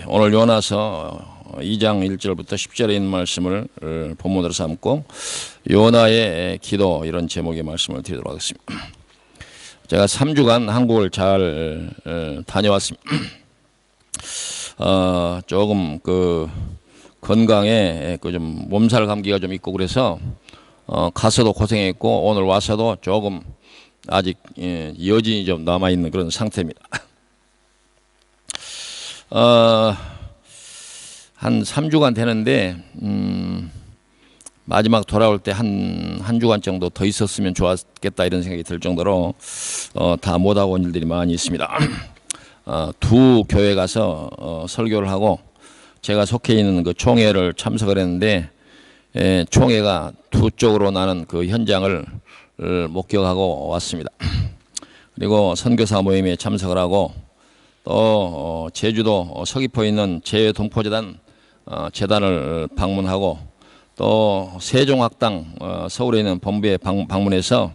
오늘 요나서 2장 1절부터 10절에 있는 말씀을 본문으로 삼고 요나의 기도 이런 제목의 말씀을 드리도록 하겠습니다. 제가 3주간 한국을 잘 다녀왔습니다. 조금 건강에 좀 몸살 감기가 좀 있고 그래서 가서도 고생했고 오늘 와서도 조금 아직 여진이 좀 남아있는 그런 상태입니다. 한 3주간 되는데 마지막 돌아올 때 한 주간 정도 더 있었으면 좋았겠다 이런 생각이 들 정도로 다 못하고 온 일들이 많이 있습니다. 두 교회 가서 설교를 하고 제가 속해 있는 그 총회를 참석을 했는데 총회가 두 쪽으로 나는 그 현장을 목격하고 왔습니다. 그리고 선교사 모임에 참석을 하고 또 제주도 서귀포에 있는 제외동포재단 재단을 방문하고 또 세종학당 서울에 있는 본부에 방문해서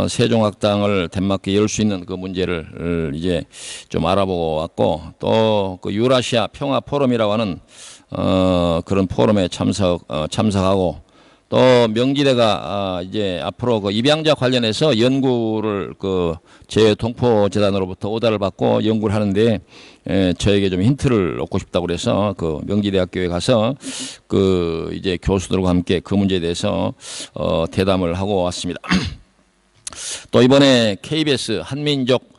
세종학당을 덴마크에 열 수 있는 그 문제를 이제 좀 알아보고 왔고 또 그 유라시아 평화 포럼이라고 하는 그런 포럼에 참석하고 또 명지대가 이제 앞으로 그 입양자 관련해서 연구를 그 제동포재단으로부터 오다를 받고 연구를 하는데 저에게 좀 힌트를 얻고 싶다고 그래서 그 명지대학교에 가서 그 이제 교수들과 함께 그 문제에 대해서 대담을 하고 왔습니다. 또 이번에 KBS 한민족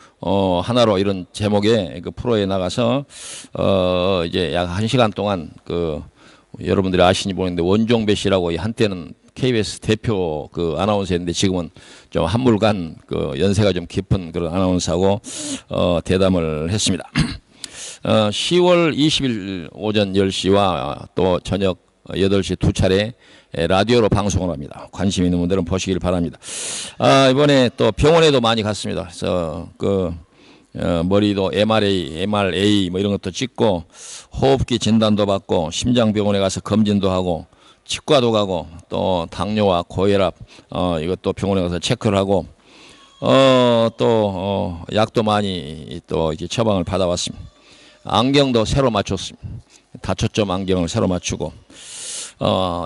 하나로 이런 제목의 그 프로에 나가서 이제 약 1시간 동안 그 여러분들이 아시니 모르겠는데 원종배 씨라고 한때는 KBS 대표 그 아나운서였는데 지금은 좀 한물간 그 연세가 좀 깊은 그런 아나운서하고 대담을 했습니다. 10월 20일 오전 10시와 또 저녁 8시 두 차례 라디오로 방송을 합니다. 관심 있는 분들은 보시길 바랍니다. 이번에 또 병원에도 많이 갔습니다. 그래서 머리도 MRA 뭐 이런 것도 찍고 호흡기 진단도 받고 심장병원에 가서 검진도 하고 치과도 가고 또 당뇨와 고혈압 이것도 병원에 가서 체크를 하고 또 약도 많이 또 이렇게 처방을 받아왔습니다. 안경도 새로 맞췄습니다. 다초점 안경을 새로 맞추고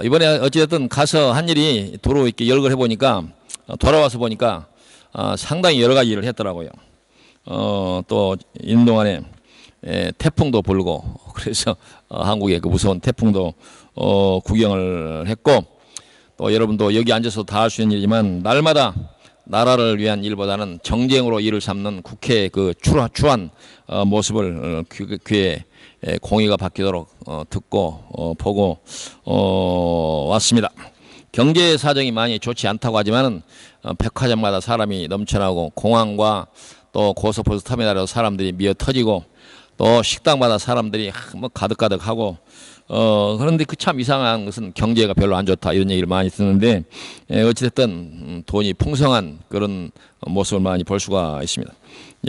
이번에 어찌됐든 가서 한 일이 도로 이렇게 열거해 보니까 돌아와서 보니까 상당히 여러 가지 일을 했더라고요. 또 있는 동안에 태풍도 불고 그래서 한국의 그 무서운 태풍도 구경을 했고 또 여러분도 여기 앉아서 다 할 수 있는 일이지만 날마다 나라를 위한 일보다는 정쟁으로 일을 삼는 국회의 그 추한 모습을 귀에 공의가 바뀌도록 듣고 보고 왔습니다. 경제 사정이 많이 좋지 않다고 하지만은 백화점마다 사람이 넘쳐나고 공항과 또 고속버스 터미널에도 사람들이 미어 터지고 또 식당마다 사람들이 뭐 가득가득하고 그런데 그 참 이상한 것은 경제가 별로 안 좋다 이런 얘기를 많이 듣는데 어찌됐든 돈이 풍성한 그런 모습을 많이 볼 수가 있습니다.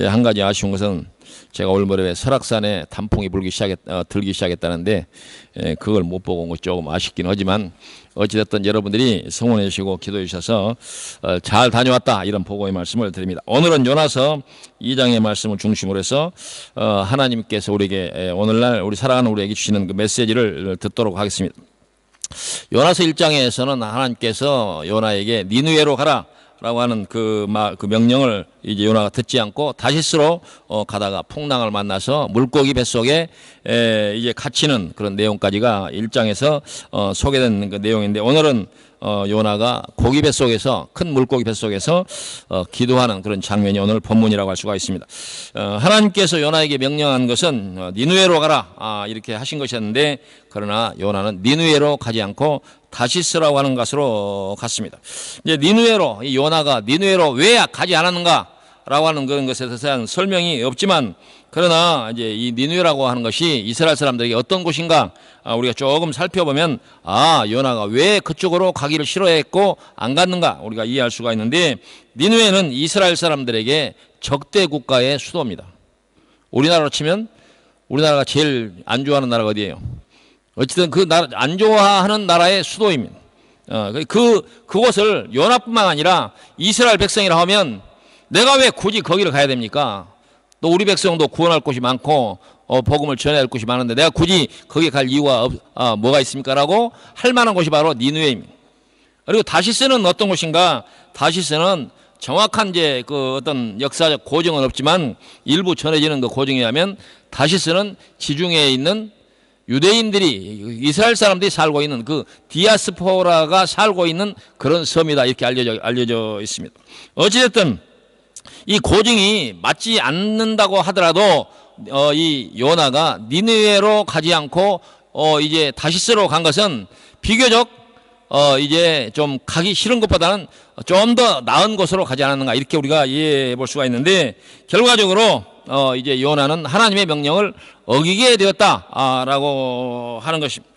한 가지 아쉬운 것은 제가 올 무렵에 설악산에 단풍이 들기 시작했다는데 그걸 못 보고 온 것 조금 아쉽긴 하지만 어찌됐든 여러분들이 성원해 주시고 기도해 주셔서 잘 다녀왔다 이런 보고의 말씀을 드립니다. 오늘은 요나서 2장의 말씀을 중심으로 해서 하나님께서 우리에게 오늘날 우리 사랑하는 우리에게 주시는 그 메시지를 듣도록 하겠습니다. 요나서 1장에서는 하나님께서 요나에게 니느웨로 가라 라고 하는 그 명령을 이제 요나가 듣지 않고 다시스로 가다가 풍랑을 만나서 물고기 뱃속에 이제 갇히는 그런 내용까지가 1장에서 소개된 그 내용인데 오늘은 요나가 고기 뱃속에서 큰 물고기 뱃속에서 기도하는 그런 장면이 오늘 본문이라고 할 수가 있습니다. 하나님께서 요나에게 명령한 것은 니느웨로 가라 이렇게 하신 것이었는데 그러나 요나는 니느웨로 가지 않고 다시스라고 하는 곳으로 갔습니다. 이제 니느웨로 이 요나가 니느웨로 왜 가지 않았는가라고 하는 그런 것에 대해서는 설명이 없지만 그러나 이제 이 니느웨라고 하는 것이 이스라엘 사람들에게 어떤 곳인가 우리가 조금 살펴보면 요나가 왜 그쪽으로 가기를 싫어했고 안 갔는가 우리가 이해할 수가 있는데 니느웨는 이스라엘 사람들에게 적대 국가의 수도입니다. 우리나라로 치면 우리나라가 제일 안 좋아하는 나라가 어디예요? 어쨌든 그 나라 안 좋아하는 나라의 수도입니다. 그곳을 요나뿐만 아니라 이스라엘 백성이라 하면 내가 왜 굳이 거기를 가야 됩니까? 또 우리 백성도 구원할 곳이 많고 복음을 전해야 할 곳이 많은데 내가 굳이 거기에 갈 이유가 뭐가 있습니까라고 할 만한 곳이 바로 니느웨입니다. 그리고 다시스는 어떤 곳인가? 다시스는 정확한 이제 그 어떤 역사적 고증은 없지만 일부 전해지는 그 고증에 의하면 다시스는 지중해에 있는 유대인들이 이스라엘 사람들이 살고 있는 그 디아스포라가 살고 있는 그런 섬이다 이렇게 알려져 있습니다. 어찌됐든 이 고증이 맞지 않는다고 하더라도 이 요나가 니느웨로 가지 않고 이제 다시스로 간 것은 비교적 이제 좀 가기 싫은 것보다는 좀 더 나은 곳으로 가지 않았는가 이렇게 우리가 이해해 볼 수가 있는데 결과적으로 이제 요나는 하나님의 명령을 어기게 되었다라고 하는 것입니다.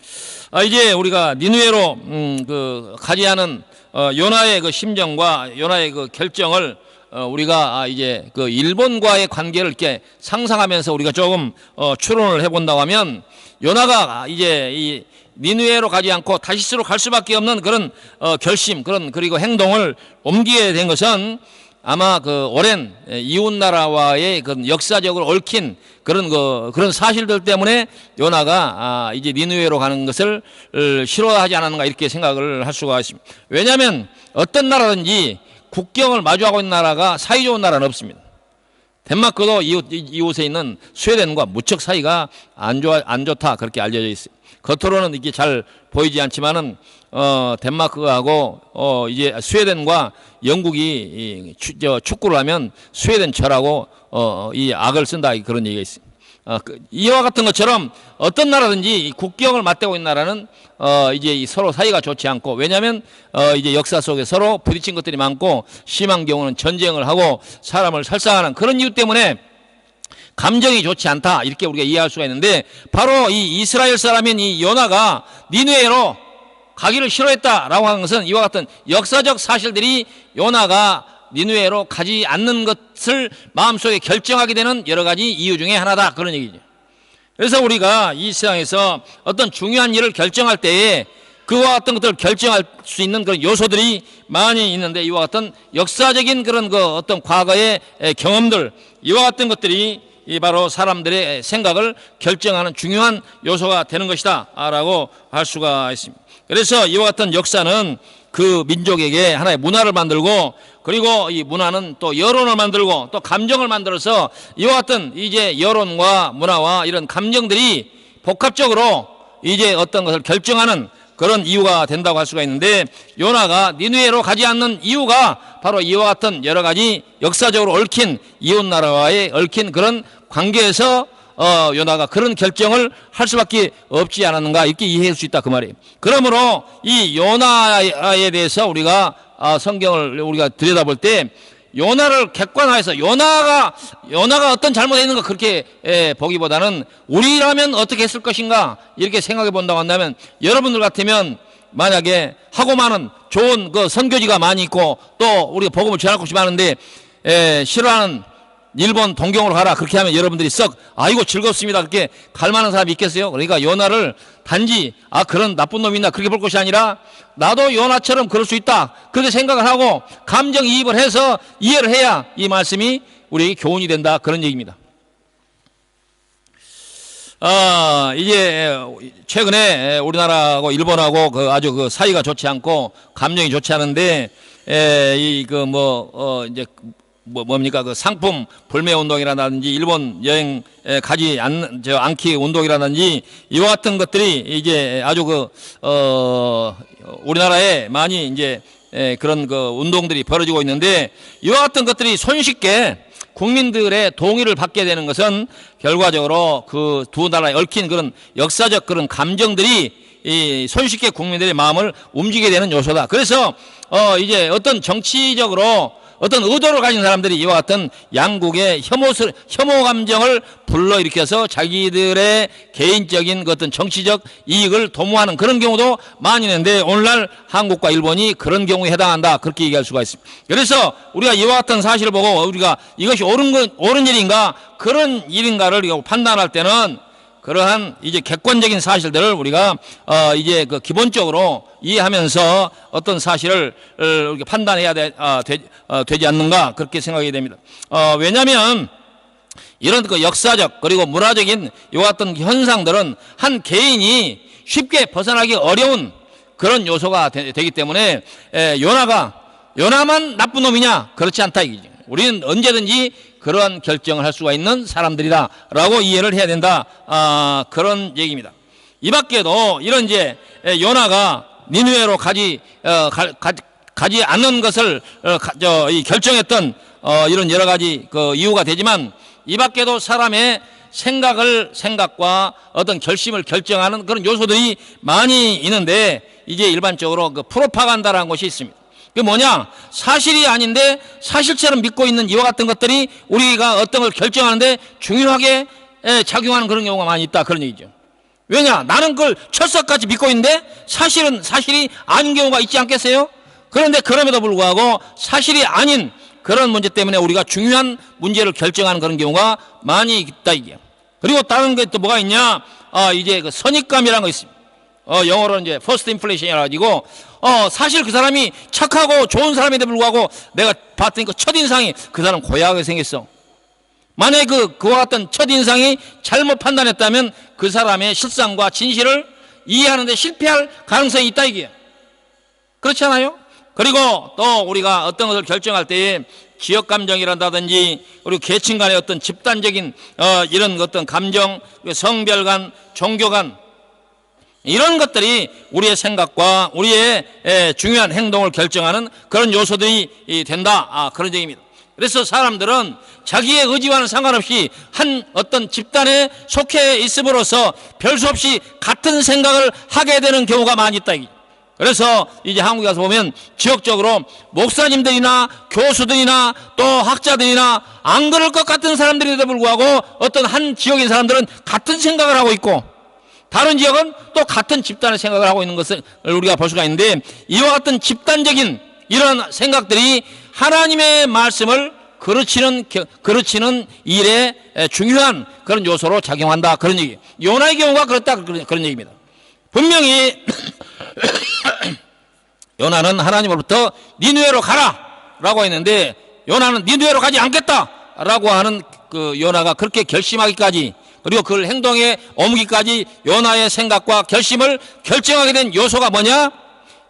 이제 우리가 니느웨로 그 가지 않은 요나의 그 심정과 요나의 그 결정을 우리가 이제 그 일본과의 관계를 이렇게 상상하면서 우리가 조금 추론을 해본다고 하면 요나가 이제 이 니느웨로 가지 않고 다시스로 갈 수밖에 없는 그런 결심 그리고 행동을 옮기게 된 것은 아마 그 오랜 이웃 나라와의 그 역사적으로 얽힌 그런 사실들 때문에 요나가 이제 니느웨로 가는 것을 싫어하지 않았는가 이렇게 생각을 할 수가 있습니다. 왜냐하면 어떤 나라든지 국경을 마주하고 있는 나라가 사이 좋은 나라는 없습니다. 덴마크도 이웃에 있는 스웨덴과 무척 사이가 안 좋다 그렇게 알려져 있어요. 겉으로는 이게 잘 보이지 않지만은 덴마크하고 이제 스웨덴과 영국이 축구를 하면 스웨덴 절하고 이 악을 쓴다 그런 얘기가 있어요. 이와 같은 것처럼 어떤 나라든지 국경을 맞대고 있는 나라는 이제 서로 사이가 좋지 않고 왜냐하면 이제 역사 속에 서로 부딪힌 것들이 많고 심한 경우는 전쟁을 하고 사람을 살상하는 그런 이유 때문에 감정이 좋지 않다 이렇게 우리가 이해할 수가 있는데 바로 이 이스라엘 사람인 이 요나가 니느웨로 가기를 싫어했다라고 하는 것은 이와 같은 역사적 사실들이 요나가 니느웨로 가지 않는 것을 마음속에 결정하게 되는 여러 가지 이유 중에 하나다 그런 얘기죠. 그래서 우리가 이 세상에서 어떤 중요한 일을 결정할 때에 그와 같은 것들을 결정할 수 있는 그런 요소들이 많이 있는데 이와 같은 역사적인 그런 그 어떤 과거의 경험들 이와 같은 것들이 이 바로 사람들의 생각을 결정하는 중요한 요소가 되는 것이다 라고 할 수가 있습니다. 그래서 이와 같은 역사는 그 민족에게 하나의 문화를 만들고 그리고 이 문화는 또 여론을 만들고 또 감정을 만들어서 이와 같은 이제 여론과 문화와 이런 감정들이 복합적으로 이제 어떤 것을 결정하는 그런 이유가 된다고 할 수가 있는데 요나가 니느웨로 가지 않는 이유가 바로 이와 같은 여러 가지 역사적으로 얽힌 이웃나라와의 얽힌 그런 관계에서 요나가 그런 결정을 할 수밖에 없지 않았는가 이렇게 이해할 수 있다 그 말이에요. 그러므로 이 요나에 대해서 우리가 성경을 우리가 들여다볼 때 요나를 객관화해서 요나가 어떤 잘못했는가 그렇게 보기보다는 우리라면 어떻게 했을 것인가 이렇게 생각해 본다고 한다면 여러분들 같으면 만약에 하고 많은 좋은 그 선교지가 많이 있고 또 우리가 복음을 전할 곳이 많은데 싫어하는 일본 동경으로 가라 그렇게 하면 여러분들이 썩 아이고 즐겁습니다 그렇게 갈 만한 사람이 있겠어요? 그러니까 요나를 단지 그런 나쁜 놈이 있나 그렇게 볼 것이 아니라 나도 요나처럼 그럴 수 있다 그렇게 생각을 하고 감정이입을 해서 이해를 해야 이 말씀이 우리에게 교훈이 된다 그런 얘기입니다. 이제 최근에 우리나라하고 일본하고 아주 그 사이가 좋지 않고 감정이 좋지 않은데 이제 뭡니까 그 상품 불매 운동이라든지 일본 여행 가지 않기 운동이라든지 이와 같은 것들이 이제 아주 우리나라에 많이 이제 그런 그 운동들이 벌어지고 있는데 이와 같은 것들이 손쉽게 국민들의 동의를 받게 되는 것은 결과적으로 그 두 나라에 얽힌 그런 역사적 그런 감정들이 손쉽게 국민들의 마음을 움직이게 되는 요소다. 그래서 이제 어떤 정치적으로 어떤 의도를 가진 사람들이 이와 같은 양국의 혐오 감정을 불러일으켜서 자기들의 개인적인 어떤 정치적 이익을 도모하는 그런 경우도 많이 있는데 오늘날 한국과 일본이 그런 경우에 해당한다 그렇게 얘기할 수가 있습니다. 그래서 우리가 이와 같은 사실을 보고 우리가 이것이 옳은 일인가 그런 일인가를 판단할 때는 그러한 이제 객관적인 사실들을 우리가 이제 그 기본적으로 이해하면서 어떤 사실을 이렇게 판단해야 되지 않는가 그렇게 생각이 됩니다. 왜냐하면 이런 그 역사적 그리고 문화적인 이와 같은 현상들은 한 개인이 쉽게 벗어나기 어려운 그런 요소가 되기 때문에 요나만 나쁜 놈이냐? 그렇지 않다 이거죠. 우리는 언제든지 그러한 결정을 할 수가 있는 사람들이다라고 이해를 해야 된다. 그런 얘기입니다. 이 밖에도 이런 이제 요나가 니느웨로 가지 않는 것을 결정했던 이런 여러 가지 그 이유가 되지만, 이 밖에도 사람의 생각과 어떤 결심을 결정하는 그런 요소들이 많이 있는데, 이제 일반적으로 그 프로파간다라는 것이 있습니다. 그게 뭐냐? 사실이 아닌데 사실처럼 믿고 있는 이와 같은 것들이 우리가 어떤 걸 결정하는데 중요하게 작용하는 그런 경우가 많이 있다, 그런 얘기죠. 왜냐? 나는 그걸 철석같이 믿고 있는데 사실이 아닌 경우가 있지 않겠어요? 그런데 그럼에도 불구하고 사실이 아닌 그런 문제 때문에 우리가 중요한 문제를 결정하는 그런 경우가 많이 있다 이게. 그리고 다른 게 또 뭐가 있냐? 이제 그 선입감이라는 거 있습니다. 영어로는 이제 first impression이라 가지고 사실 그 사람이 착하고 좋은 사람인데 불구하고 내가 봤더니 그 첫인상이 그 사람 고약하게 생겼어. 만약에 그와 같은 첫인상이 잘못 판단했다면 그 사람의 실상과 진실을 이해하는 데 실패할 가능성이 있다 이게. 그렇지 않아요? 그리고 또 우리가 어떤 것을 결정할 때에 지역 감정이란다든지 그리고 계층 간의 어떤 집단적인 이런 어떤 감정, 성별 간, 종교 간, 이런 것들이 우리의 생각과 우리의 중요한 행동을 결정하는 그런 요소들이 된다, 그런 얘기입니다. 그래서 사람들은 자기의 의지와는 상관없이 한 어떤 집단에 속해 있음으로써 별 수 없이 같은 생각을 하게 되는 경우가 많이 있다. 그래서 이제 한국에 가서 보면 지역적으로 목사님들이나 교수들이나 또 학자들이나 안 그럴 것 같은 사람들에도 불구하고 어떤 한 지역인 사람들은 같은 생각을 하고 있고, 다른 지역은 또 같은 집단의 생각을 하고 있는 것을 우리가 볼 수가 있는데, 이와 같은 집단적인 이런 생각들이 하나님의 말씀을 그르치는 일에 중요한 그런 요소로 작용한다, 그런 얘기. 요나의 경우가 그렇다, 그런 얘기입니다. 분명히 요나는 하나님으로부터 니느웨로 가라 라고 했는데, 요나는 니느웨로 가지 않겠다 라고 하는 그 요나가 그렇게 결심하기까지, 그리고 그걸 행동에 옮기기까지 요나의 생각과 결심을 결정하게 된 요소가 뭐냐?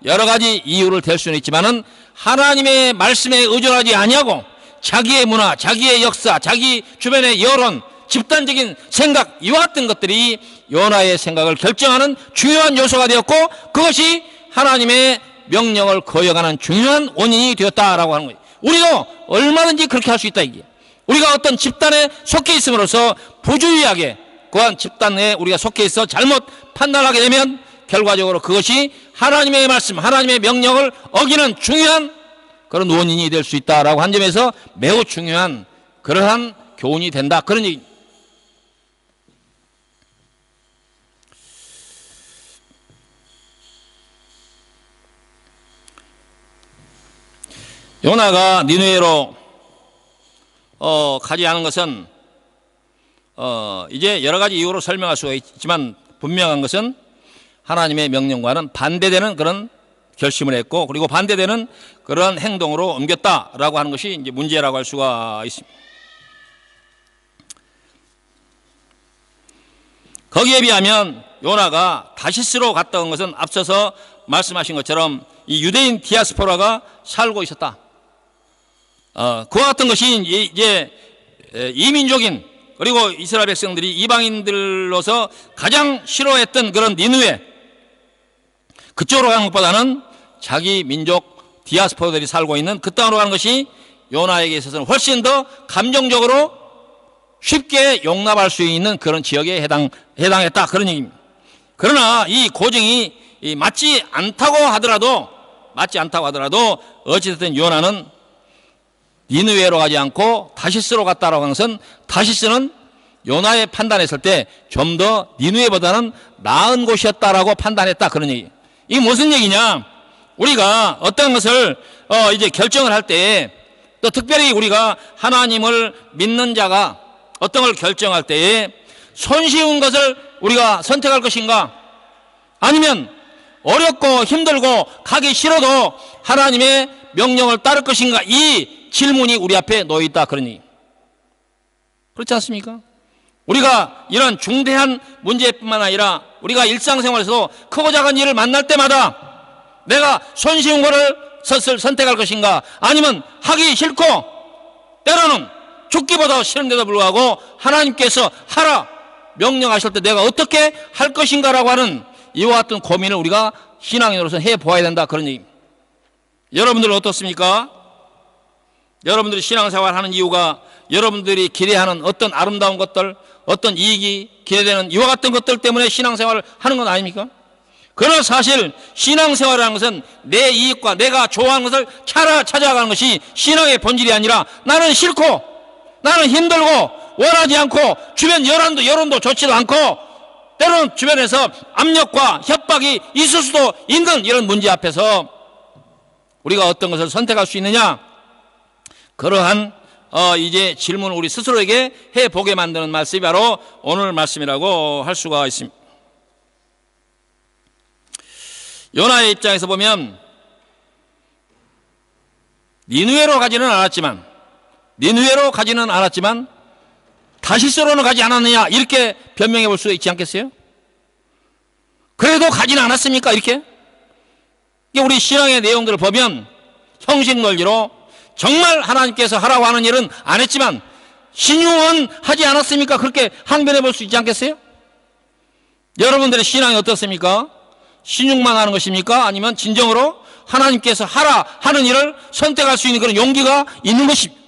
여러 가지 이유를 댈 수는 있지만은 하나님의 말씀에 의존하지 아니하고 자기의 문화, 자기의 역사, 자기 주변의 여론, 집단적인 생각, 이와 같은 것들이 요나의 생각을 결정하는 중요한 요소가 되었고, 그것이 하나님의 명령을 거역하는 중요한 원인이 되었다라고 하는 거예요. 우리도 얼마든지 그렇게 할 수 있다 이게. 우리가 어떤 집단에 속해 있음으로써 부주의하게 그한 집단에 우리가 속해 있어 잘못 판단하게 되면 결과적으로 그것이 하나님의 말씀, 하나님의 명령을 어기는 중요한 그런 원인이 될 수 있다라고 한 점에서 매우 중요한 그러한 교훈이 된다, 그런 얘기. 요나가 니느웨로 가지 않은 것은 이제 여러 가지 이유로 설명할 수가 있지만, 분명한 것은 하나님의 명령과는 반대되는 그런 결심을 했고, 그리고 반대되는 그런 행동으로 옮겼다라고 하는 것이 이제 문제라고 할 수가 있습니다. 거기에 비하면 요나가 다시스로 갔다 온 것은 앞서서 말씀하신 것처럼 이 유대인 디아스포라가 살고 있었다. 그와 같은 것이 이제 이민족인, 그리고 이스라엘 백성들이 이방인들로서 가장 싫어했던 그런 니느웨, 그쪽으로 가는 것보다는 자기 민족 디아스포라들이 살고 있는 그 땅으로 가는 것이 요나에게 있어서는 훨씬 더 감정적으로 쉽게 용납할 수 있는 그런 지역에 해당했다, 그런 얘기입니다. 그러나 이 고증이 맞지 않다고 하더라도 어찌됐든 요나는 니느웨로 가지 않고 다시스로 갔다라고 하는 것은, 다시스는 요나의 판단했을 때 좀 더 니느웨보다는 나은 곳이었다라고 판단했다, 그런 얘기. 이게 무슨 얘기냐? 우리가 어떤 것을 이제 결정을 할 때, 또 특별히 우리가 하나님을 믿는 자가 어떤 걸 결정할 때에 손쉬운 것을 우리가 선택할 것인가, 아니면 어렵고 힘들고 가기 싫어도 하나님의 명령을 따를 것인가, 이 질문이 우리 앞에 놓여 있다, 그러니 그렇지 않습니까? 우리가 이런 중대한 문제뿐만 아니라 우리가 일상생활에서도 크고 작은 일을 만날 때마다 내가 손쉬운 거를 선택할 것인가, 아니면 하기 싫고 때로는 죽기보다 싫은데도 불구하고 하나님께서 하라 명령하실 때 내가 어떻게 할 것인가라고 하는 이와 같은 고민을 우리가 신앙인으로서 해보아야 된다, 그런 얘기입니다. 여러분들은 어떻습니까? 여러분들이 신앙생활을 하는 이유가 여러분들이 기대하는 어떤 아름다운 것들, 어떤 이익이 기대되는 이와 같은 것들 때문에 신앙생활을 하는 건 아닙니까? 그러나 사실 신앙생활이라는 것은 내 이익과 내가 좋아하는 것을 찾아가는 것이 신앙의 본질이 아니라, 나는 싫고 나는 힘들고 원하지 않고 주변 여론도 좋지도 않고 때로는 주변에서 압력과 협박이 있을 수도 있는 이런 문제 앞에서 우리가 어떤 것을 선택할 수 있느냐, 그러한 이제 질문을 우리 스스로에게 해보게 만드는 말씀이 바로 오늘 말씀이라고 할 수가 있습니다. 요나의 입장에서 보면 니느웨로 가지는 않았지만 다시스로는 가지 않았느냐, 이렇게 변명해 볼 수 있지 않겠어요? 그래도 가지는 않았습니까? 이렇게 우리 신앙의 내용들을 보면 형식 논리로 정말 하나님께서 하라고 하는 일은 안 했지만 신용은 하지 않았습니까? 그렇게 항변해 볼 수 있지 않겠어요? 여러분들의 신앙이 어떻습니까? 신용만 하는 것입니까? 아니면 진정으로 하나님께서 하라 하는 일을 선택할 수 있는 그런 용기가 있는 것입니다.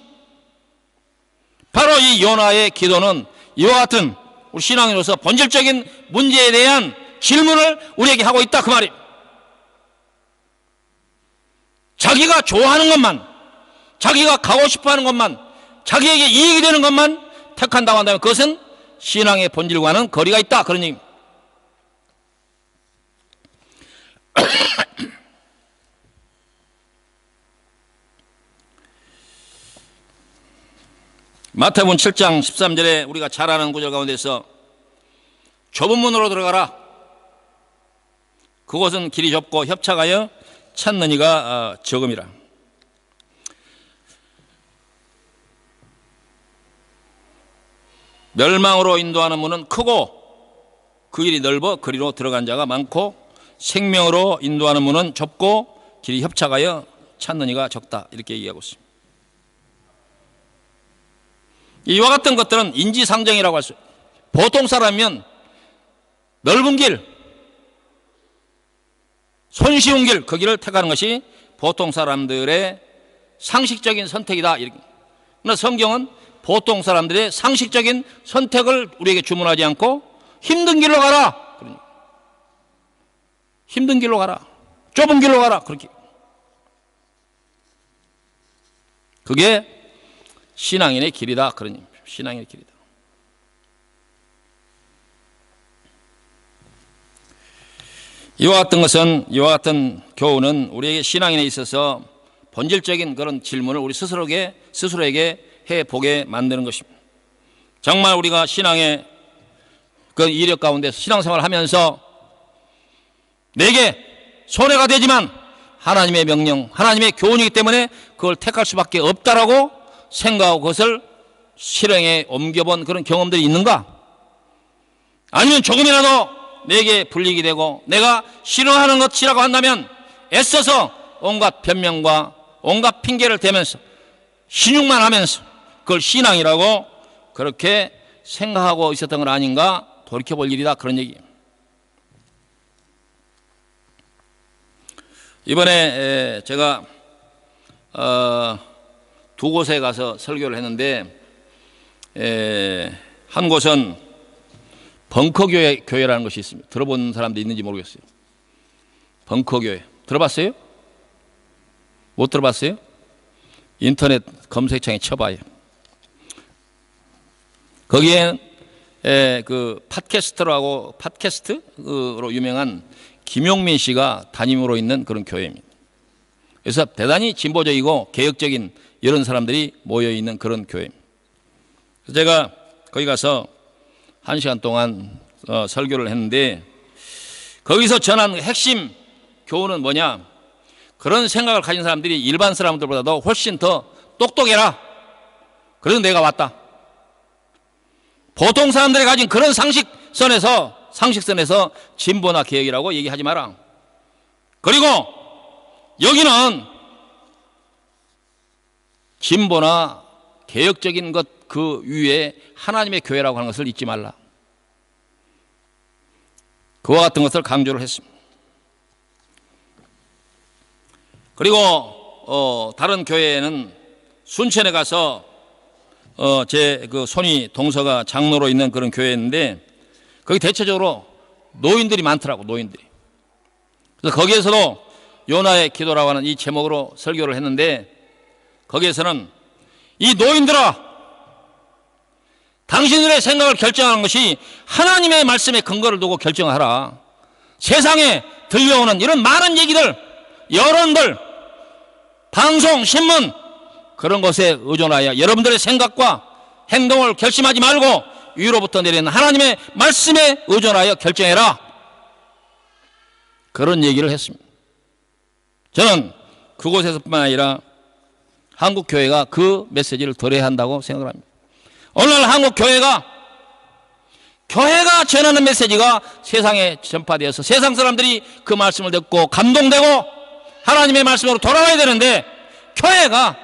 바로 이 요나의 기도는 이와 같은 우리 신앙인으로서 본질적인 문제에 대한 질문을 우리에게 하고 있다, 그 말이에요. 자기가 좋아하는 것만, 자기가 가고 싶어하는 것만, 자기에게 이익이 되는 것만 택한다고 한다면 그것은 신앙의 본질과는 거리가 있다, 그런 얘기입니다. 마태복음 7장 13절에 우리가 잘 아는 구절 가운데서 좁은 문으로 들어가라, 그곳은 길이 좁고 협착하여 찾는 이가 적음이라. 멸망으로 인도하는 문은 크고 그 길이 넓어 그리로 들어간 자가 많고, 생명으로 인도하는 문은 좁고 길이 협착하여 찾는 이가 적다, 이렇게 얘기하고 있습니다. 이와 같은 것들은 인지상정이라고 할 수 있어요. 보통 사람이면 넓은 길, 손쉬운 길, 그 길을 택하는 것이 보통 사람들의 상식적인 선택이다, 이렇게. 그러나 성경은 보통 사람들의 상식적인 선택을 우리에게 주문하지 않고 힘든 길로 가라, 힘든 길로 가라, 좁은 길로 가라, 그렇게. 그게 신앙인의 길이다, 그런 얘기입니다. 신앙인의 길이다. 이와 같은 것은, 이와 같은 교훈은 우리에게 신앙인에 있어서 본질적인 그런 질문을 우리 스스로에게 해보게 만드는 것입니다. 정말 우리가 신앙의 그 이력 가운데서 신앙생활을 하면서 내게 손해가 되지만 하나님의 명령, 하나님의 교훈이기 때문에 그걸 택할 수밖에 없다라고 생각하고 그것을 실행에 옮겨본 그런 경험들이 있는가? 아니면 조금이라도 내게 불이익이 되고 내가 싫어하는 것이라고 한다면 애써서 온갖 변명과 온갖 핑계를 대면서 신용만 하면서 그걸 신앙이라고 그렇게 생각하고 있었던 건 아닌가 돌이켜볼 일이다, 그런 얘기예요. 이번에 제가 두 곳에 가서 설교를 했는데, 한 곳은 벙커교회라는 것이 있습니다. 들어본 사람도 있는지 모르겠어요. 벙커교회 들어봤어요? 못 들어봤어요? 인터넷 검색창에 쳐봐요. 거기에 그 팟캐스트로 유명한 김용민 씨가 담임으로 있는 그런 교회입니다. 그래서 대단히 진보적이고 개혁적인 이런 사람들이 모여있는 그런 교회입니다. 그래서 제가 거기 가서 1시간 동안 설교를 했는데, 거기서 전한 핵심 교훈은 뭐냐, 그런 생각을 가진 사람들이 일반 사람들보다도 훨씬 더 똑똑해라, 그래서 내가 왔다, 보통 사람들이 가진 그런 상식선에서 진보나 개혁이라고 얘기하지 마라. 그리고 여기는 진보나 개혁적인 것 그 위에 하나님의 교회라고 하는 것을 잊지 말라. 그와 같은 것을 강조를 했습니다. 그리고 다른 교회에는 순천에 가서 제 그 손이 동서가 장로로 있는 그런 교회인데 거기 대체적으로 노인들이 많더라고. 노인들이. 그래서 거기에서도 요나의 기도라고 하는 이 제목으로 설교를 했는데 거기에서는 이 노인들아, 당신들의 생각을 결정하는 것이 하나님의 말씀에 근거를 두고 결정하라. 세상에 들려오는 이런 많은 얘기들, 여론들, 방송, 신문 그런 것에 의존하여 여러분들의 생각과 행동을 결심하지 말고 위로부터 내리는 하나님의 말씀에 의존하여 결정해라. 그런 얘기를 했습니다. 저는 그곳에서뿐만 아니라 한국 교회가 그 메시지를 들어야 한다고 생각을 합니다. 오늘날 한국 교회가 전하는 메시지가 세상에 전파되어서 세상 사람들이 그 말씀을 듣고 감동되고 하나님의 말씀으로 돌아와야 되는데 교회가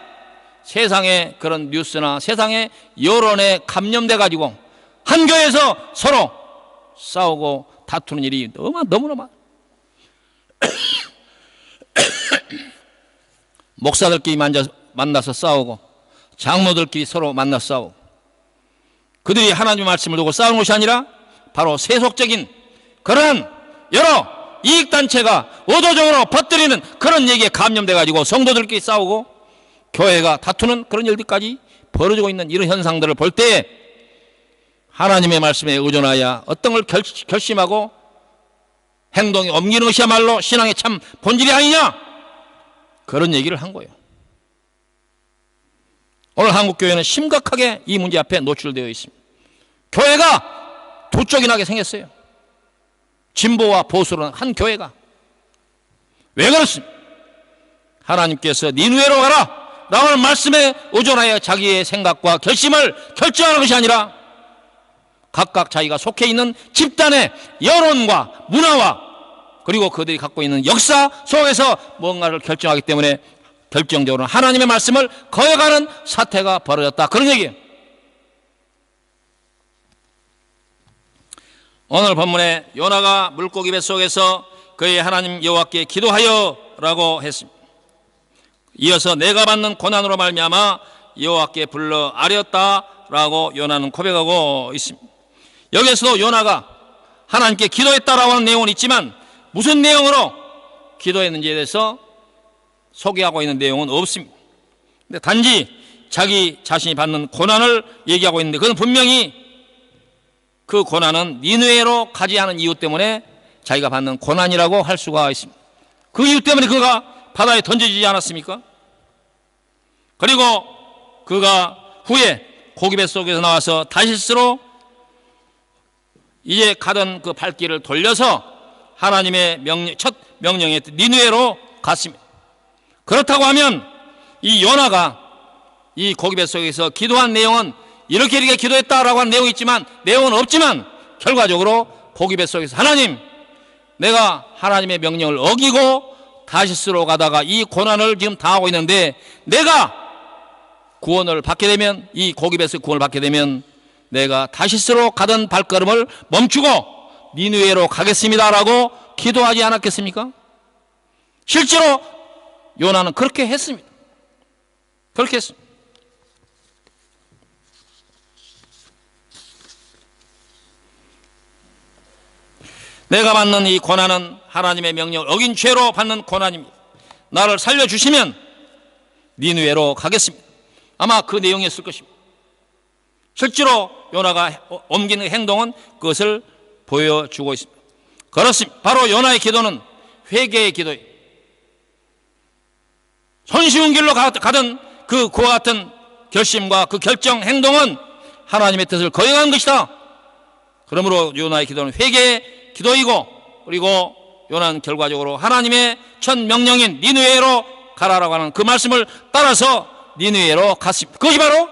세상의 그런 뉴스나 세상의 여론에 감염돼 가지고 한 교회에서 서로 싸우고 다투는 일이 너무나 많아. 목사들끼리 만나서 싸우고 장로들끼리 서로 만나서 싸우고 그들이 하나님의 말씀을 두고 싸우는 것이 아니라 바로 세속적인 그런 여러 이익단체가 의도적으로 퍼뜨리는 그런 얘기에 감염돼 가지고 성도들끼리 싸우고 교회가 다투는 그런 일들까지 벌어지고 있는 이런 현상들을 볼 때 하나님의 말씀에 의존하여 어떤 걸 결심하고 행동에 옮기는 것이야말로 신앙의 참 본질이 아니냐, 그런 얘기를 한 거예요. 오늘 한국교회는 심각하게 이 문제 앞에 노출되어 있습니다. 교회가 두 쪽이 나게 생겼어요. 진보와 보수로는 한 교회가. 왜 그렇습니까? 하나님께서 니느웨로 가라 라는 말씀에 의존하여 자기의 생각과 결심을 결정하는 것이 아니라 각각 자기가 속해 있는 집단의 여론과 문화와 그리고 그들이 갖고 있는 역사 속에서 뭔가를 결정하기 때문에 결정적으로 하나님의 말씀을 거역하는 사태가 벌어졌다, 그런 얘기예요. 오늘 본문에 요나가 물고기 뱃속에서 그의 하나님 여호와께 기도하여 라고 했습니다. 이어서 내가 받는 고난으로 말미암아 여호와께 불러 아뢰었다 라고 요나는 고백하고 있습니다. 여기에서도 요나가 하나님께 기도했다라고 하는 내용은 있지만 무슨 내용으로 기도했는지에 대해서 소개하고 있는 내용은 없습니다. 근데 단지 자기 자신이 받는 고난을 얘기하고 있는데 그건 분명히 그 고난은 니느웨로 가지 않은 이유 때문에 자기가 받는 고난이라고 할 수가 있습니다. 그 이유 때문에 그가 바다에 던져지지 않았습니까? 그리고 그가 후에 고기 뱃속에서 나와서 다시스로 이제 가던 그 발길을 돌려서 하나님의 첫 명령에 니느웨로 갔습니다. 그렇다고 하면 이 요나가 이 고기 뱃속에서 기도한 내용은 이렇게 기도했다라고 하는 내용이 있지만 내용은 없지만 결과적으로 고기 뱃속에서 하나님, 내가 하나님의 명령을 어기고 다시스로 가다가 이 고난을 지금 당하고 있는데 내가 구원을 받게 되면, 이 고기 뱃속 구원을 받게 되면 내가 다시스로 가던 발걸음을 멈추고 니느웨로 가겠습니다라고 기도하지 않았겠습니까? 실제로 요나는 그렇게 했습니다. 그렇게 했습니다. 내가 받는 이 고난은 하나님의 명령을 어긴 죄로 받는 고난입니다. 나를 살려주시면 니느웨로 가겠습니다. 아마 그 내용이었을 것입니다. 실제로 요나가 옮기는 행동은 그것을 보여주고 있습니다. 그렇습니다. 바로 요나의 기도는 회개의 기도예요. 손쉬운 길로 가던 그와 같은 결심과 그 결정, 행동은 하나님의 뜻을 거역한 것이다. 그러므로 요나의 기도는 회개의 기도이고, 그리고 요나는 결과적으로 하나님의 첫 명령인 니느웨로 가라라고 하는 그 말씀을 따라서 니느웨로 갔습니다. 그것이 바로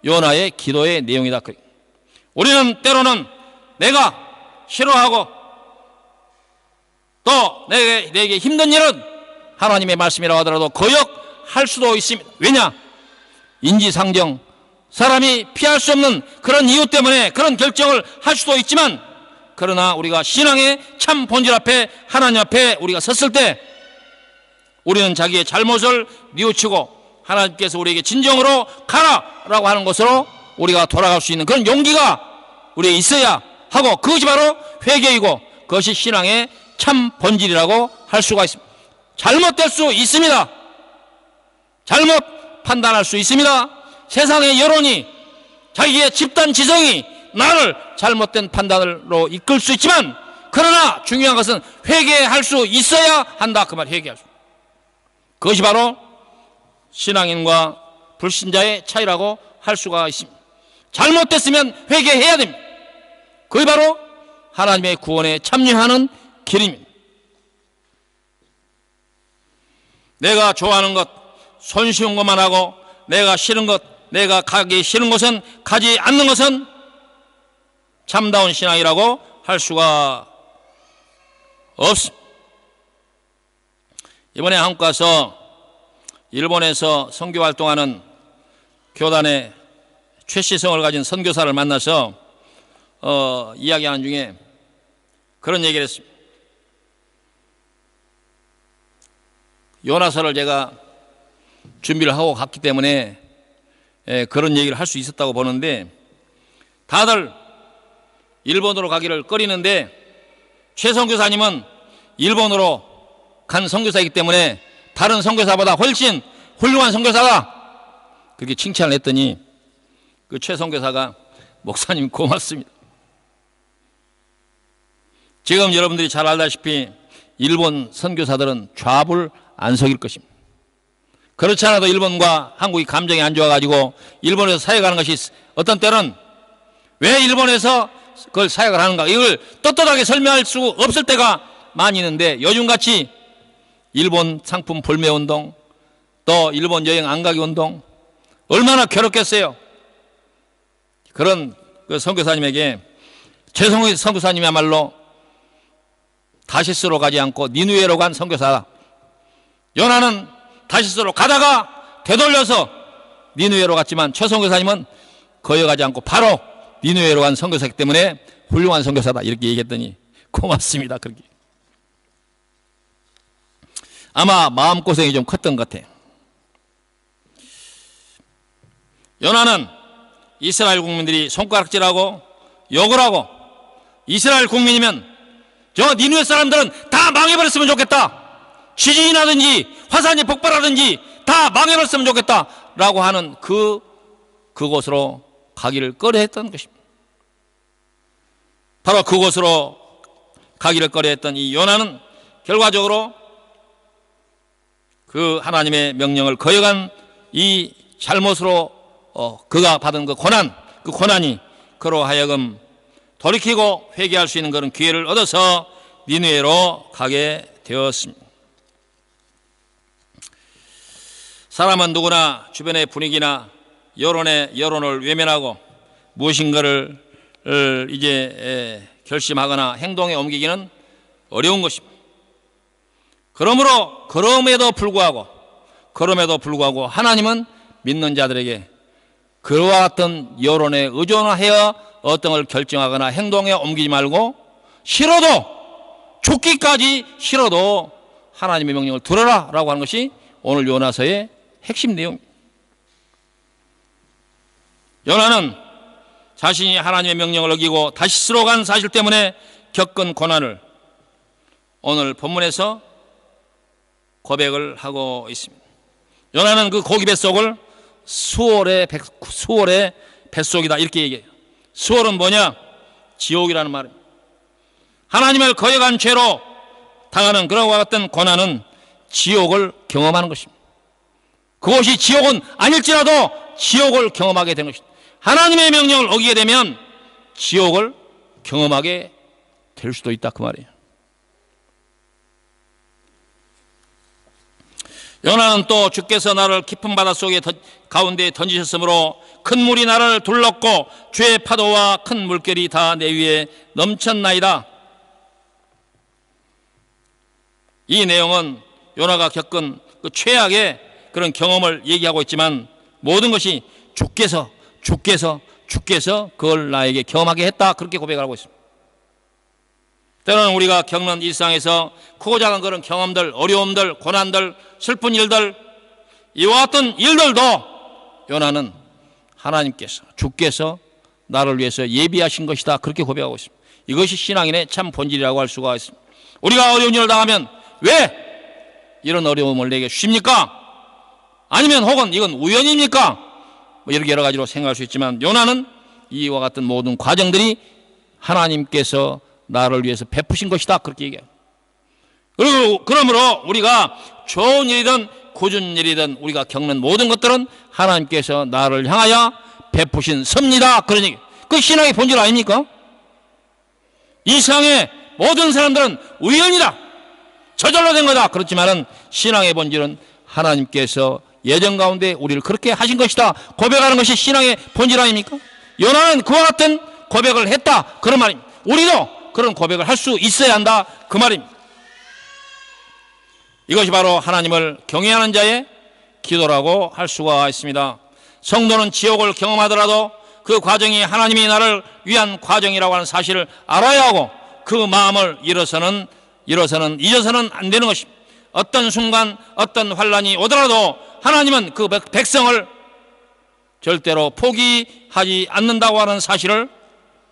요나의 기도의 내용이다. 우리는 때로는 내가 싫어하고 또 내게 힘든 일은 하나님의 말씀이라고 하더라도 거역할 수도 있습니다. 왜냐? 인지상정, 사람이 피할 수 없는 그런 이유 때문에 그런 결정을 할 수도 있지만, 그러나 우리가 신앙의 참 본질 앞에, 하나님 앞에 우리가 섰을 때 우리는 자기의 잘못을 뉘우치고 하나님께서 우리에게 진정으로 가라라고 하는 것으로 우리가 돌아갈 수 있는 그런 용기가 우리에게 있어야 하고, 그것이 바로 회개이고 그것이 신앙의 참 본질이라고 할 수가 있습니다. 잘못될 수 있습니다. 잘못 판단할 수 있습니다. 세상의 여론이, 자기의 집단 지성이 나를 잘못된 판단으로 이끌 수 있지만, 그러나 중요한 것은 회개할 수 있어야 한다, 그 말. 회개할 수. 그것이 바로 신앙인과 불신자의 차이라고 할 수가 있습니다. 잘못됐으면 회개해야 됩니다. 그게 바로 하나님의 구원에 참여하는 길입니다. 내가 좋아하는 것, 손쉬운 것만 하고 내가 싫은 것, 내가 가기 싫은 곳은 가지 않는 것은 참다운 신앙이라고 할 수가 없습니다. 이번에 한국 가서 일본에서 선교 활동하는 교단의 최시성을 가진 선교사를 만나서 이야기하는 중에 그런 얘기를 했습니다. 요나서를 제가 준비를 하고 갔기 때문에 그런 얘기를 할 수 있었다고 보는데, 다들 일본으로 가기를 꺼리는데 최 선교사님은 일본으로 간 선교사이기 때문에 다른 선교사보다 훨씬 훌륭한 선교사다, 그렇게 칭찬을 했더니 그 최 선교사가, 목사님 고맙습니다. 지금 여러분들이 잘 알다시피 일본 선교사들은 좌불안석일 것입니다. 그렇지 않아도 일본과 한국이 감정이 안 좋아가지고 일본에서 사역하는 것이, 어떤 때는 왜 일본에서 그걸 사역을 하는가, 이걸 떳떳하게 설명할 수 없을 때가 많이 있는데, 요즘같이 일본 상품 불매 운동, 또 일본 여행 안 가기 운동, 얼마나 괴롭겠어요. 그런 그 선교사님에게 최성희 선교사님이야말로 다시스로 가지 않고 니누에로 간 선교사다. 요나는 다시스로 가다가 되돌려서 니누에로 갔지만 최 선교사님은 거역하지 않고 바로 니누에로 간 선교사이기 때문에 훌륭한 선교사다, 이렇게 얘기했더니 고맙습니다, 그렇게. 아마 마음고생이 좀 컸던 것 같아요. 요나는 이스라엘 국민들이 손가락질하고 욕을 하고, 이스라엘 국민이면 저 니누에 사람들은 다 망해버렸으면 좋겠다, 지진이 나든지 화산이 폭발하든지 다 망해버렸으면 좋겠다 라고 하는 그곳으로 가기를 꺼려했던 것입니다. 바로 그곳으로 가기를 꺼려했던 이 요나는 결과적으로 그 하나님의 명령을 거역한 이 잘못으로 그가 받은 그 고난이 그로 하여금 돌이키고 회개할 수 있는 그런 기회를 얻어서 니느웨로 가게 되었습니다. 사람은 누구나 주변의 분위기나 여론을 외면하고 무엇인가를 이제 결심하거나 행동에 옮기기는 어려운 것입니다. 그럼에도 불구하고 하나님은 믿는 자들에게 그와 같은 여론에 의존하여 어떤 걸 결정하거나 행동에 옮기지 말고, 죽기까지 싫어도 하나님의 명령을 들어라 라고 하는 것이 오늘 요나서의 핵심 내용입니다. 요나는 자신이 하나님의 명령을 어기고 다시스로 간 사실 때문에 겪은 고난을 오늘 본문에서 고백을 하고 있습니다. 요나는 그 고기 뱃속을 수월의 뱃속이다, 이렇게 얘기해요. 수월은 뭐냐? 지옥이라는 말입니다. 하나님을 거역한 죄로 당하는 그런 것 같은 고난은 지옥을 경험하는 것입니다. 그것이 지옥은 아닐지라도 지옥을 경험하게 되는 것입니다. 하나님의 명령을 어기게 되면 지옥을 경험하게 될 수도 있다, 그 말이에요. 요나는 또 주께서 나를 깊은 바닷속에 가운데 던지셨으므로 큰 물이 나를 둘렀고 주의 파도와 큰 물결이 다 내 위에 넘쳤나이다. 이 내용은 요나가 겪은 그 최악의 그런 경험을 얘기하고 있지만 모든 것이 주께서 그걸 나에게 경험하게 했다, 그렇게 고백을 하고 있습니다. 때로는 우리가 겪는 일상에서 크고 작은 그런 경험들, 어려움들, 고난들, 슬픈 일들, 이와 같은 일들도 요나는 하나님께서, 주께서 나를 위해서 예비하신 것이다, 그렇게 고백하고 있습니다. 이것이 신앙인의 참 본질이라고 할 수가 있습니다. 우리가 어려운 일을 당하면 왜 이런 어려움을 내게 주십니까? 아니면 혹은 이건 우연입니까? 뭐 이렇게 여러 가지로 생각할 수 있지만 요나는 이와 같은 모든 과정들이 하나님께서 나를 위해서 베푸신 것이다, 그렇게 얘기해요. 그리고 그러므로 우리가 좋은 일이든 굳은 일이든 우리가 겪는 모든 것들은 하나님께서 나를 향하여 베푸신 섭니다, 그런 얘기. 그 신앙의 본질 아닙니까? 이 세상의 모든 사람들은 우연이다, 저절로 된 거다, 그렇지만은 신앙의 본질은 하나님께서 예정 가운데 우리를 그렇게 하신 것이다 고백하는 것이 신앙의 본질 아닙니까? 요나는 그와 같은 고백을 했다, 그런 말입니다. 우리도 그런 고백을 할 수 있어야 한다, 그 말입니다. 이것이 바로 하나님을 경외하는 자의 기도라고 할 수가 있습니다. 성도는 지옥을 경험하더라도 그 과정이 하나님이 나를 위한 과정이라고 하는 사실을 알아야 하고 그 마음을 잊어서는 안 되는 것입니다. 어떤 순간 어떤 환난이 오더라도 하나님은 그 백성을 절대로 포기하지 않는다고 하는 사실을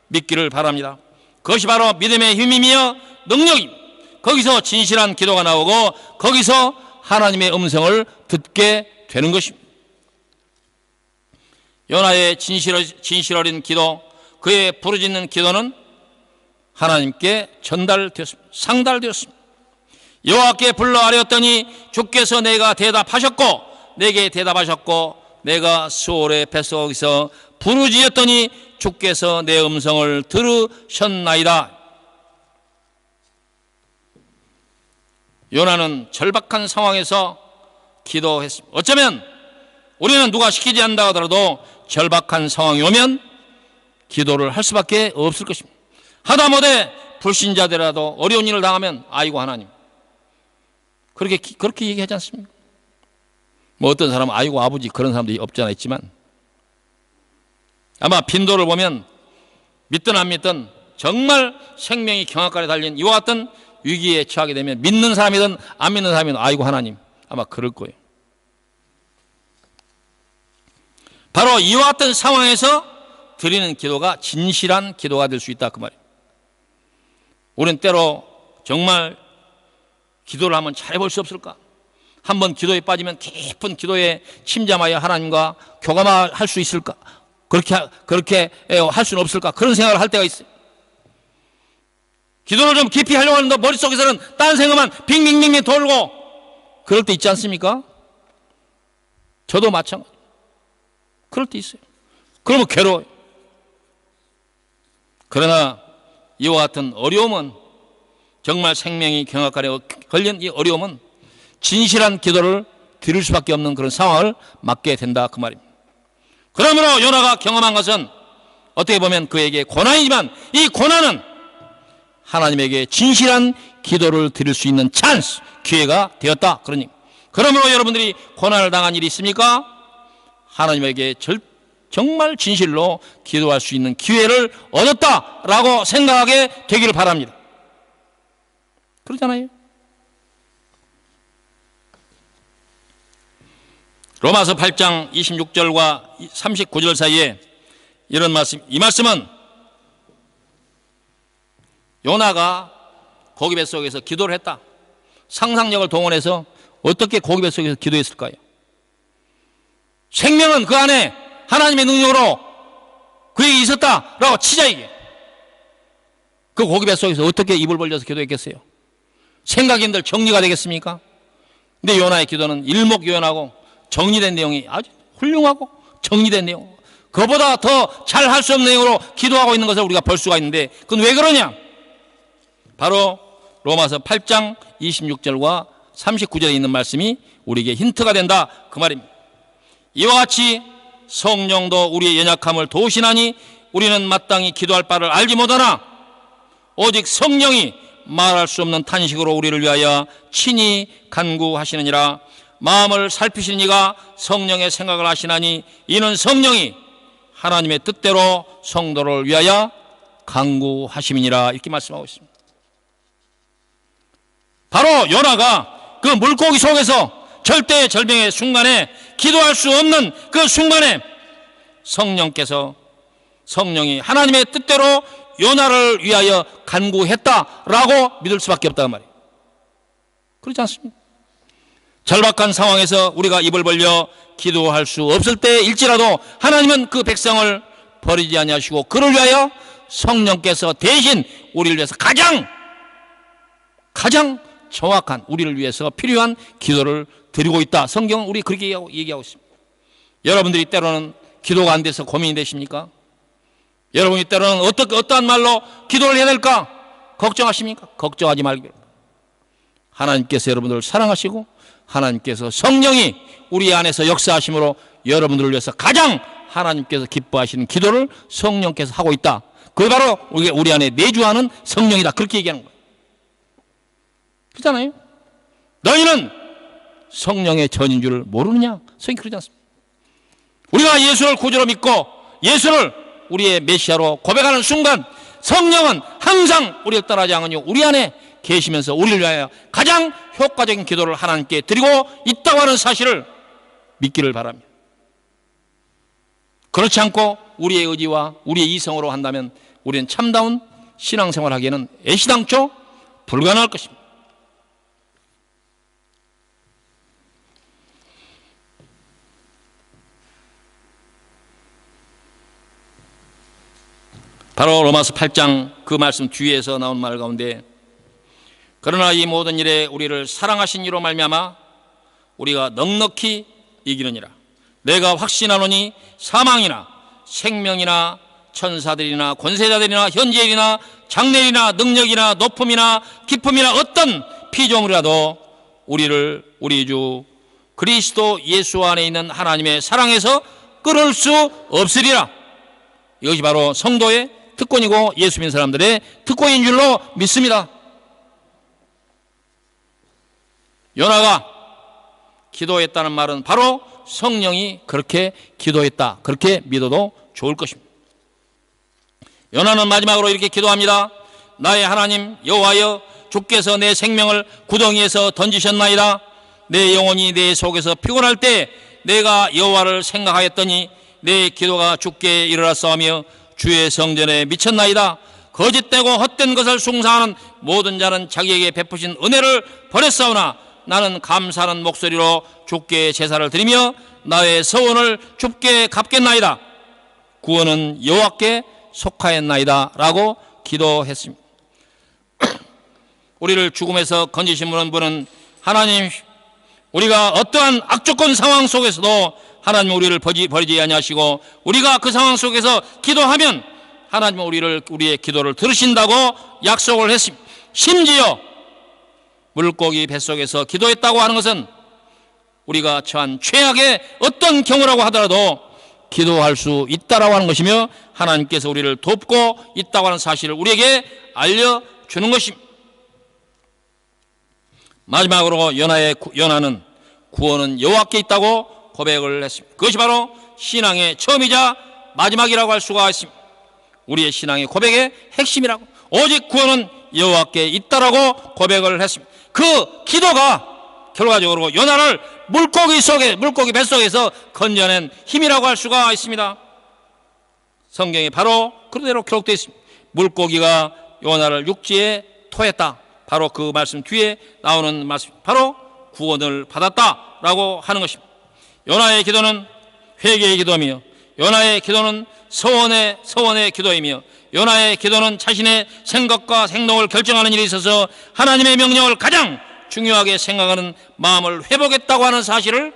믿기를 바랍니다. 그것이 바로 믿음의 힘이며 능력입니다. 거기서 진실한 기도가 나오고 거기서 하나님의 음성을 듣게 되는 것입니다. 요나의 진실 어린 기도, 그의 부르짖는 기도는 하나님께 전달되었습니다. 상달되었습니다. 여호와께 불러 아뢰었더니 주께서 내게 대답하셨고 내가 수월의 뱃속에서 부르짖었더니 주께서 내 음성을 들으셨나이다. 요나는 절박한 상황에서 기도했습니다. 어쩌면 우리는 누가 시키지 않는다 하더라도 절박한 상황이 오면 기도를 할 수밖에 없을 것입니다. 하다못해 불신자들이라도 어려운 일을 당하면 아이고 하나님, 그렇게 얘기하지 않습니까? 뭐 어떤 사람은 아이고 아버지, 그런 사람들이 없지 않아 있지만 아마 빈도를 보면 믿든 안 믿든 정말 생명이 경악간에 달린 이와 같은 위기에 처하게 되면 믿는 사람이든 안 믿는 사람이든 아이고 하나님, 아마 그럴 거예요. 바로 이와 같은 상황에서 드리는 기도가 진실한 기도가 될 수 있다, 그 말이에요. 우리는 때로 정말 기도를 한번 잘해볼 수 없을까? 한번 기도에 빠지면 깊은 기도에 침잠하여 하나님과 교감할 수 있을까? 그렇게 할 수는 없을까? 그런 생각을 할 때가 있어요. 기도를 좀 깊이 하려고 하는데 머릿속에서는 딴 생각만 빙빙빙빙 돌고 그럴 때 있지 않습니까? 저도 마찬가지. 그럴 때 있어요. 그러면 괴로워요. 그러나 이와 같은 어려움은, 정말 생명이 경악간에 걸린 이 어려움은 진실한 기도를 드릴 수밖에 없는 그런 상황을 맞게 된다, 그 말입니다. 그러므로 요나가 경험한 것은 어떻게 보면 그에게 고난이지만 이 고난은 하나님에게 진실한 기도를 드릴 수 있는 찬스, 기회가 되었다, 그러니. 그러므로 여러분들이 고난을 당한 일이 있습니까? 하나님에게 정말 진실로 기도할 수 있는 기회를 얻었다라고 생각하게 되기를 바랍니다. 그렇잖아요. 로마서 8장 26절과 39절 사이에 이런 말씀, 이 말씀은 요나가 고기 뱃속에서 기도를 했다. 상상력을 동원해서 어떻게 고기 뱃속에서 기도했을까요? 생명은 그 안에 하나님의 능력으로 그에게 있었다라고 치자, 이게. 그 고기 뱃속에서 어떻게 입을 벌려서 기도했겠어요? 생각인들 정리가 되겠습니까? 근데 요나의 기도는 일목요연하고 정리된 내용이 아주 훌륭하고 정리된 내용, 그보다 더 잘 할 수 없는 내용으로 기도하고 있는 것을 우리가 볼 수가 있는데 그건 왜 그러냐? 바로 로마서 8장 26절과 39절에 있는 말씀이 우리에게 힌트가 된다 그 말입니다. 이와 같이 성령도 우리의 연약함을 도우시나니 우리는 마땅히 기도할 바를 알지 못하나 오직 성령이 말할 수 없는 탄식으로 우리를 위하여 친히 간구하시느니라. 마음을 살피시는 이가 성령의 생각을 하시나니 이는 성령이 하나님의 뜻대로 성도를 위하여 간구하심이니라. 이렇게 말씀하고 있습니다. 바로 요나가 그 물고기 속에서 절대의 절병의 순간에 기도할 수 없는 그 순간에 성령이 하나님의 뜻대로 요나를 위하여 간구했다라고 믿을 수밖에 없다는 말이에요. 그렇지 않습니까? 절박한 상황에서 우리가 입을 벌려 기도할 수 없을 때일지라도 하나님은 그 백성을 버리지 아니하시고 그를 위하여 성령께서 대신 우리를 위해서 가장 정확한 우리를 위해서 필요한 기도를 드리고 있다. 성경은 우리 그렇게 얘기하고 있습니다. 여러분들이 때로는 기도가 안 돼서 고민이 되십니까? 여러분이 때로는 어떠한 말로 기도를 해야 될까 걱정하십니까? 걱정하지 말기를. 하나님께서 여러분들을 사랑하시고 하나님께서 성령이 우리 안에서 역사하심으로 여러분들을 위해서 가장 하나님께서 기뻐하시는 기도를 성령께서 하고 있다. 그게 바로 우리 안에 내주하는 성령이다. 그렇게 얘기하는 거예요. 그렇잖아요. 너희는 성령의 전인 줄 모르느냐? 성경이 그러지 않습니다. 우리가 예수를 구주로 믿고 예수를 우리의 메시아로 고백하는 순간 성령은 항상 우리를 떠나지 않으니 우리 안에 계시면서 우리를 위하여 가장 효과적인 기도를 하나님께 드리고 있다고 하는 사실을 믿기를 바랍니다. 그렇지 않고 우리의 의지와 우리의 이성으로 한다면 우리는 참다운 신앙생활을 하기에는 애시당초 불가능할 것입니다. 바로 로마서 8장 그 말씀 뒤에서 나온 말 가운데 그러나 이 모든 일에 우리를 사랑하신 이로 말미암아 우리가 넉넉히 이기느니라. 내가 확신하노니 사망이나 생명이나 천사들이나 권세자들이나 현재일이나 장래일이나 능력이나 높음이나 깊음이나 어떤 피조물이라도 우리를 우리 주 그리스도 예수 안에 있는 하나님의 사랑에서 끊을 수 없으리라. 이것이 바로 성도의 특권이고 예수 믿는 사람들의 특권인 줄로 믿습니다. 요나가 기도했다는 말은 바로 성령이 그렇게 기도했다. 그렇게 믿어도 좋을 것입니다. 요나는 마지막으로 이렇게 기도합니다. 나의 하나님 여호와여, 주께서 내 생명을 구덩이에서 던지셨나이다. 내 영혼이 내 속에서 피곤할 때 내가 여호와를 생각하였더니 내 기도가 주께 이르렀사오며 주의 성전에 미쳤나이다. 거짓되고 헛된 것을 숭상하는 모든 자는 자기에게 베푸신 은혜를 버렸사오나 나는 감사하는 목소리로 주께 제사를 드리며 나의 서원을 주께 갚겠나이다. 구원은 여호와께 속하였나이다 라고 기도했습니다. 우리를 죽음에서 건지신 분은 하나님, 우리가 어떠한 악조건 상황 속에서도 하나님 우리를 버리지 아니하시고 우리가 그 상황 속에서 기도하면 하나님은 우리의 기도를 들으신다고 약속을 했습니다. 심지어 물고기 뱃속에서 기도했다고 하는 것은 우리가 처한 최악의 어떤 경우라고 하더라도 기도할 수 있다라고 하는 것이며 하나님께서 우리를 돕고 있다고 하는 사실을 우리에게 알려주는 것입니다. 마지막으로 요나는 구원은 여호와께 있다고 고백을 했습니다. 그것이 바로 신앙의 처음이자 마지막이라고 할 수가 있습니다. 우리의 신앙의 고백의 핵심이라고, 오직 구원은 여호와께 있다라고 고백을 했습니다. 그 기도가 결과적으로 요나를 물고기 뱃속에서 건져낸 힘이라고 할 수가 있습니다. 성경에 바로 그대로 기록되어 있습니다. 물고기가 요나를 육지에 토했다. 바로 그 말씀 뒤에 나오는 말씀, 바로 구원을 받았다라고 하는 것입니다. 요나의 기도는 회개의 기도이며 요나의 기도는 서원의 기도이며 요나의 기도는 자신의 생각과 행동을 결정하는 일에 있어서 하나님의 명령을 가장 중요하게 생각하는 마음을 회복했다고 하는 사실을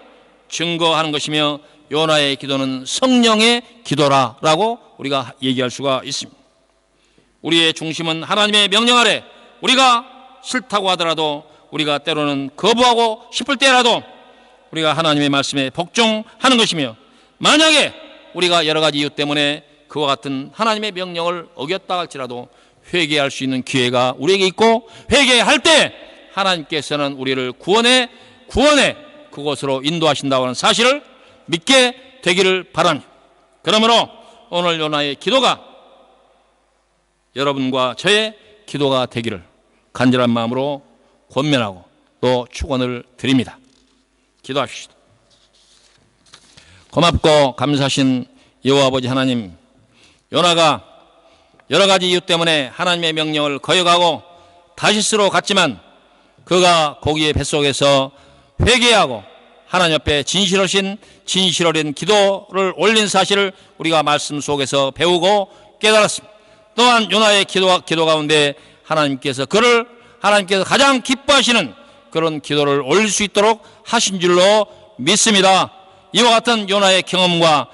증거하는 것이며 요나의 기도는 성령의 기도라라고 우리가 얘기할 수가 있습니다. 우리의 중심은 하나님의 명령 아래 우리가 싫다고 하더라도 우리가 때로는 거부하고 싶을 때라도 우리가 하나님의 말씀에 복종하는 것이며, 만약에 우리가 여러 가지 이유 때문에 그와 같은 하나님의 명령을 어겼다 할지라도 회개할 수 있는 기회가 우리에게 있고, 회개할 때 하나님께서는 우리를 구원해 그곳으로 인도하신다고 하는 사실을 믿게 되기를 바랍니다. 그러므로 오늘 요나의 기도가 여러분과 저의 기도가 되기를 간절한 마음으로 권면하고 또 축원을 드립니다. 기도합시다. 고맙고 감사하신 여호와 아버지 하나님, 요나가 여러 가지 이유 때문에 하나님의 명령을 거역하고 다시스로 갔지만 그가 고기의 뱃속에서 회개하고 하나님 앞에 진실 어린 기도를 올린 사실을 우리가 말씀 속에서 배우고 깨달았습니다. 또한 요나의 기도 가운데 하나님께서 그를 하나님께서 가장 기뻐하시는 그런 기도를 올릴 수 있도록 하신 줄로 믿습니다. 이와 같은 요나의 경험과